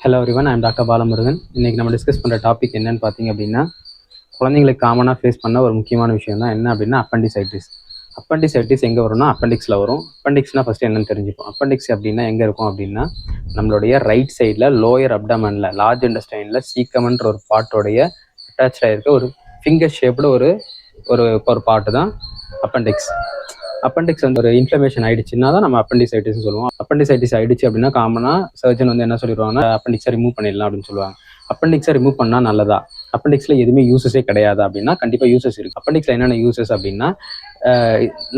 Hello everyone, I'm doctor Balamurugan. இன்றைக்கி நம்ம discuss பண்ணுற டாபிக் என்னென்னு பார்த்தீங்க அப்படின்னா, குழந்தைங்களுக்கு காமனாக ஃபேஸ் பண்ண ஒரு முக்கியமான விஷயம் தான் என்ன அப்படின்னா அப்பெண்டிசைட்டிஸ். அப்பெண்டிசைட்டிஸ் எங்கே வரும்னா அப்பெண்டிக்ஸில் வரும். அப்பெண்டிக்ஸ்னால் ஃபஸ்ட்டு என்னென்னு தெரிஞ்சுப்போம். அப்பெண்டிக்ஸ் அப்படின்னா எங்கே இருக்கும் அப்படின்னா, நம்மளுடைய ரைட் சைடில் லோயர் அப்டமனில் லார்ஜ் இன்டெஸ்டைனில் சீக்கம்ன்ற ஒரு பார்ட்டோடைய அட்டாச்சாக இருக்க ஒரு ஃபிங்கர் ஷேப்பில் ஒரு ஒரு ஒரு பார்ட்டு தான் அப்பெண்டிக்ஸ். அப்பெண்டிக்ஸ் வந்து ஒரு இன்ஃப்ளமேஷன் ஆயிடுச்சுன்னா தான் நம்ம அப்பெண்டிசைட்டிஸ் சொல்லுவோம். அப்பெண்டிசைட்டிஸ் ஆயிடுச்சு அப்படின்னா காமனாக சர்ஜன் வந்து என்ன சொல்லிடுவாங்கன்னா அப்பெண்டிக்ஸை ரிமூவ் பண்ணிடலாம் அப்படின்னு சொல்லுவாங்க. அப்பெண்டிக்ஸை ரிமூவ் பண்ணால் நல்லதா, அப்பெண்டிக்ஸில் எதுவுமே யூசஸே கிடையாது அப்படின்னா கண்டிப்பாக யூசஸ் இருக்குது. அப்பெண்டிக்ஸில் என்னென்ன யூசஸ் அப்படின்னா,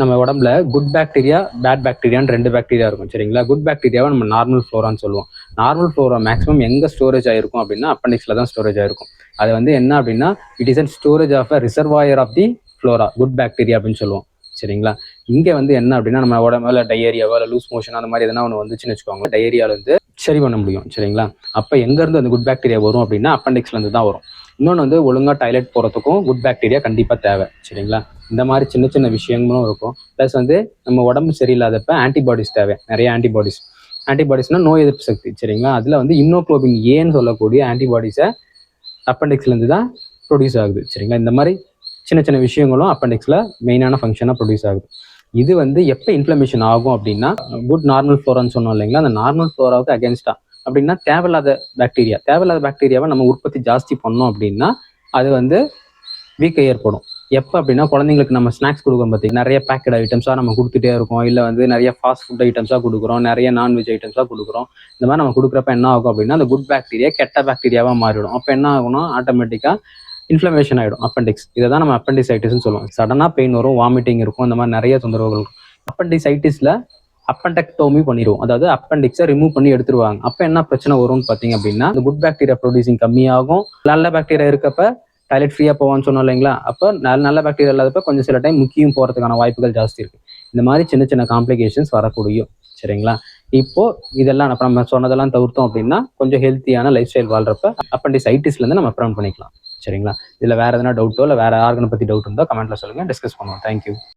நம்ம உடம்புல குட் பாக்டீரியா பேட் பாக்டீரியான்னு 2 பாக்டீரியா இருக்கும் சரிங்களா. குட் பாக்டீரியாவை நம்ம நார்மல் ஃப்ளோரான்னு சொல்லுவோம். நார்மல் ஃப்ளோரா மேக்ஸிமம் எங்கே ஸ்டோரேஜ் ஆகிருக்கும் அப்படின்னா அப்பெண்டிக்ஸில் தான் ஸ்டோரேஜ் ஆகிருக்கும். அது வந்து என்ன அப்படின்னா it is an storage of a reservoir of the flora, good bacteria அப்படின்னு சொல்லுவோம் சரிங்களா. இங்கே வந்து என்ன அப்படின்னா நம்ம உடம்புல டயரியாவோ இல்லை லூஸ் மோஷன் அந்த மாதிரி எதனா ஒன்று வந்துச்சுன்னு வச்சுக்கோங்க, டயரியாவில் வந்து சரி பண்ண முடியும் சரிங்களா. அப்போ எங்கேருந்து அந்த குட் பாக்டீரியா வரும் அப்படின்னா அப்பெண்டிக்ஸ்லேருந்து தான் வரும். இன்னொன்று வந்து ஒழுங்காக டாய்லெட் போகிறதுக்கும் குட் பாக்டீரியா கண்டிப்பாக தேவை சரிங்களா. இந்த மாதிரி சின்ன சின்ன விஷயங்களும் இருக்கும். ப்ளஸ் வந்து நம்ம உடம்பு சரியில்லாதப்ப ஆன்டிபாடிஸ் தேவை, நிறைய ஆன்டிபாடிஸ்னால் நோய் எதிர்ப்பு சக்தி சரிங்களா. அதில் வந்து இம்யூனோகுளோபின் ஏன்னு சொல்லக்கூடிய ஆன்டிபாடிஸை அப்பெண்டிக்ஸ்லேருந்து தான் ப்ரொடியூஸ் ஆகுது சரிங்களா. இந்த மாதிரி சின்ன சின்ன விஷயங்களும் அப்பெண்டிக்ஸில் மெயினான ஃபங்க்ஷனாக ப்ரொடியூஸ் ஆகுது. இது வந்து எப்போ இன்ஃப்ளமேஷன் ஆகும் அப்படின்னா, குட் நார்மல் ஃப்ளோரான்னு சொன்னோம் இல்லைங்களா, அந்த நார்மல் ஃப்ளோராவுக்கு அகேன்ஸ்டாக அப்படின்னா தேவையில்லாத பாக்டீரியாவை நம்ம உற்பத்தி ஜாஸ்தி பண்ணோம் அப்படின்னா அது வந்து வீக்கம் ஏற்படும். எப்போ அப்படின்னா குழந்தைங்களுக்கு நம்ம ஸ்நாக்ஸ் கொடுக்குறோம் பார்த்தீங்கன்னா, நிறைய பேக்கெட் ஐட்டம்ஸாக நம்ம கொடுத்துட்டே இருக்கோம், இல்லை வந்து நிறைய ஃபாஸ்ட் ஃபுட் ஐட்டம்ஸாக கொடுக்குறோம், நிறைய நான்வெஜ் ஐட்டம்ஸாக கொடுக்குறோம். இந்த மாதிரி நம்ம கொடுக்குறப்ப என்ன ஆகும் அப்படின்னா அந்த குட் பாக்டீரியா கெட்ட பாக்டீரியாவாக மாறிடும். அப்போ என்ன ஆகும்னா ஆட்டோமேட்டிக்காக இன்ஃப்ளமேஷன் ஆகிடும் அப்பெண்டிக்ஸ். இதை தான் நம்ம அப்பெண்டிசைட்டிஸ்ன்னு சொல்லுவோம். சடனாக பெயின் வரும், வாமிட்டிங் இருக்கும், இந்த மாதிரி நிறைய தொந்தரவுகள் இருக்கும். அப்பெண்டிசைட்டிஸில் அப்பெண்டக்டோமி பண்ணிடுவோம், அதாவது அப்பெண்டிக்ஸை ரிமூவ் பண்ணி எடுத்துருவாங்க. அப்போ என்ன பிரச்சனை வரும்னு பார்த்தீங்க அப்படின்னா இந்த குட் பாக்டீரியா ப்ரொடியூசிங் கம்மியாகும். நல்ல பாக்டீரியா இருக்கப்ப டாய்லெட் ஃப்ரீயாக போவான்னு சொன்னோம் இல்லைங்களா. அப்போ நல்ல பாக்டீரியா இல்லாதப்ப கொஞ்சம் சில டைம் முக்கியம் போகிறதுக்கான வாய்ப்புகள் ஜாஸ்தி இருக்குது. இந்த மாதிரி சின்ன சின்ன காம்ப்ளிகேஷன்ஸ் வரக்கூடிய சரிங்களா. இப்போ இதெல்லாம் நம்ம சொன்னதெல்லாம் தவிர்த்தோம் அப்படின்னா கொஞ்சம் ஹெல்த்தியான லைஃப் ஸ்டைல் வாழ்றப்ப அப்பெண்டிசைட்டிஸ்லேருந்து நம்ம ப்ரிவென்ட் பண்ணிக்கலாம் சரிங்களா. இதில் வேறு எதனா டவுட்டோ இல்லை வேறு ஆர்கனை பற்றி டவுட் இருந்தால் கமெண்ட்டில் சொல்லுங்கள், டிஸ்கஸ் பண்ணுவோம். தேங்க்யூ.